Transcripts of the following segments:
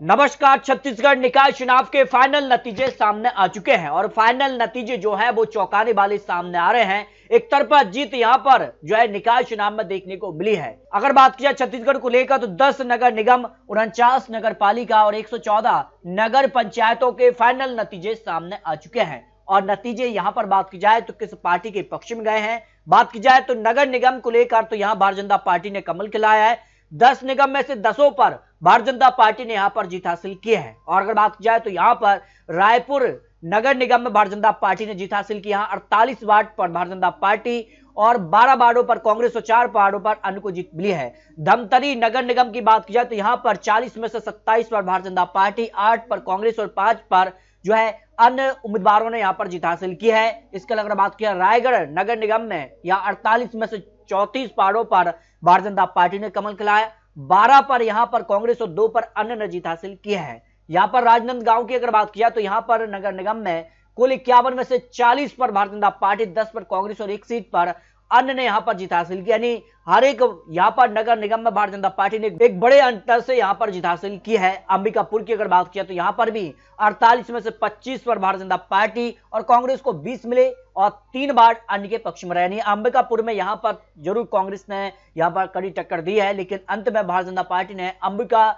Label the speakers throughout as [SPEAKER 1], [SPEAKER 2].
[SPEAKER 1] नमस्कार। छत्तीसगढ़ निकाय चुनाव के फाइनल नतीजे सामने आ चुके हैं और फाइनल नतीजे जो है वो चौंकाने वाले सामने आ रहे हैं। एक तरफा जीत यहां पर जो है निकाय चुनाव में देखने को मिली है। अगर बात किया छत्तीसगढ़ को लेकर तो 10 नगर निगम, 49 नगर पालिका और 114 नगर पंचायतों के फाइनल नतीजे सामने आ चुके हैं। और नतीजे यहां पर बात की जाए तो किस पार्टी के पक्ष में गए हैं। बात की जाए तो नगर निगम को लेकर तो यहां भारतीय जनता पार्टी ने कमल खिलाया है। 10 निगम में से 10 पर भारतीय जनता पार्टी ने यहां पर जीत हासिल की है। और अगर बात की जाए तो यहां पर रायपुर नगर निगम में भारतीय जनता पार्टी ने जीत हासिल की। यहां 48 वार्ड पर भारतीय जनता पार्टी और 12 वार्डों पर कांग्रेस और 4 वार्डों पर अन्य को जीत मिली है। धमतरी नगर निगम की बात की जाए तो यहां पर 40 में से 27 पर भारतीय जनता पार्टी, 8 पर कांग्रेस और 5 पर जो है अन्य उम्मीदवारों ने यहां पर जीत हासिल की है। इसके अलावा बात किया रायगढ़ नगर निगम में यहां 48 में से 34 वार्डों पर भारतीय जनता पार्टी ने कमल खिलाया, 12 पर यहां पर कांग्रेस और 2 पर अन्य ने जीत हासिल की है। यहां पर राजनांदगांव की अगर बात किया तो यहां पर नगर निगम में कुल 51 में से 40 पर भारतीय जनता पार्टी, 10 पर कांग्रेस और 1 सीट पर अन्य ने यहां पर जीत हासिल की। यानी हर एक यहां पर नगर निगम में भारतीय जनता पार्टी ने एक बड़े अंतर से यहां पर जीत हासिल की है। अंबिकापुर की अगर बात किया तो यहां पर भी 48 में से 25 पर भारतीय जनता पार्टी और कांग्रेस को 20 मिले और 3 वार्ड अन्य के पक्ष में रहे। अंबिकापुर में यहां पर जरूर कांग्रेस ने यहां पर कड़ी टक्कर दी है, लेकिन अंत में भारतीय जनता पार्टी ने अंबिका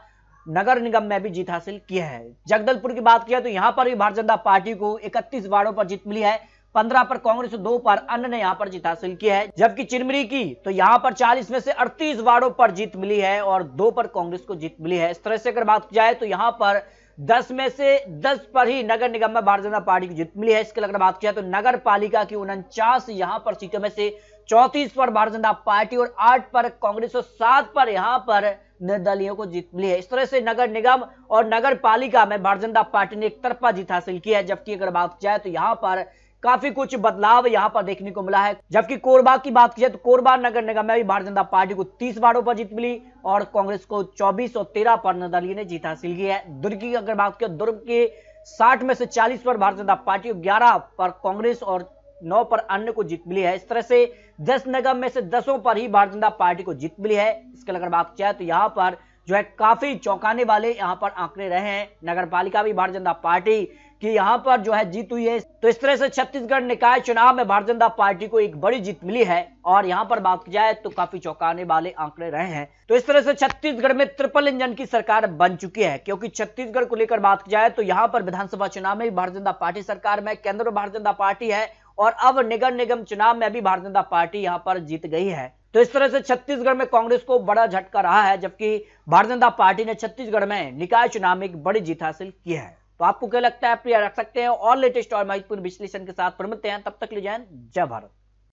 [SPEAKER 1] नगर निगम में भी जीत हासिल की है। जगदलपुर की बात किया तो यहां पर भी भारतीय जनता पार्टी को 31 वार्डों पर जीत मिली है, 15 पर कांग्रेस और 2 पर अन्य ने यहां पर जीत हासिल की है। जबकि चिरमिरी की तो यहां पर 40 में से 38 वार्डों पर जीत मिली है और 2 पर कांग्रेस को जीत मिली है। इस तरह से अगर बात की जाए तो यहां पर 10 में से 10 पर ही नगर निगम में भारतीय जनता पार्टी की जीत मिली है। इसके अलावा बात किया तो नगर पालिका की 49 यहां पर सीटों में से 34 पर भारतीय जनता पार्टी और 8 पर कांग्रेस और 7 पर यहां पर निर्दलीयों को जीत मिली है। इस तरह से नगर निगम और नगर पालिका में भारतीय जनता पार्टी ने एक तरफा जीत हासिल की है। जबकि अगर बात की जाए तो यहां पर काफी कुछ बदलाव यहां पर देखने को मिला है। जबकि कोरबा की बात की जाए तो कोरबा नगर निगम में भी भारतीय जनता पार्टी को 30 वार्डों पर जीत मिली और कांग्रेस को 24 और 13 पर निर्दलीय ने जीत हासिल की है। दुर्ग की अगर बात करें, दुर्ग के 60 में से 40 पर भारतीय जनता पार्टी और 11 पर कांग्रेस और 9 पर अन्य को जीत मिली है। इस तरह से 10 निगम में से 10 पर ही भारतीय जनता पार्टी को जीत मिली है। इसके अगर बात की जाए तो यहाँ पर जो है काफी चौंकाने वाले यहाँ पर आंकड़े रहे हैं। नगर पालिका भी भारतीय जनता पार्टी की यहाँ पर जो है जीत हुई है। तो इस तरह से छत्तीसगढ़ निकाय चुनाव में भारतीय जनता पार्टी को एक बड़ी जीत मिली है और यहाँ पर बात की जाए तो काफी चौंकाने वाले आंकड़े रहे हैं। तो इस तरह से छत्तीसगढ़ में ट्रिपल इंजन की सरकार बन चुकी है, क्योंकि छत्तीसगढ़ को लेकर बात की जाए तो यहाँ पर विधानसभा चुनाव में भी भारतीय जनता पार्टी सरकार में, केंद्र में भारतीय जनता पार्टी है और अब नगर निगम चुनाव में भी भारतीय जनता पार्टी यहाँ पर जीत गई है। तो इस तरह से छत्तीसगढ़ में कांग्रेस को बड़ा झटका रहा है, जबकि भारतीय जनता पार्टी ने छत्तीसगढ़ में निकाय चुनाव में एक बड़ी जीत हासिल की है। तो आपको क्या लगता है, आप रख सकते हैं और लेटेस्ट और महत्वपूर्ण विश्लेषण के साथ फिर मिलते हैं। तब तक ले जाएं, जय भारत।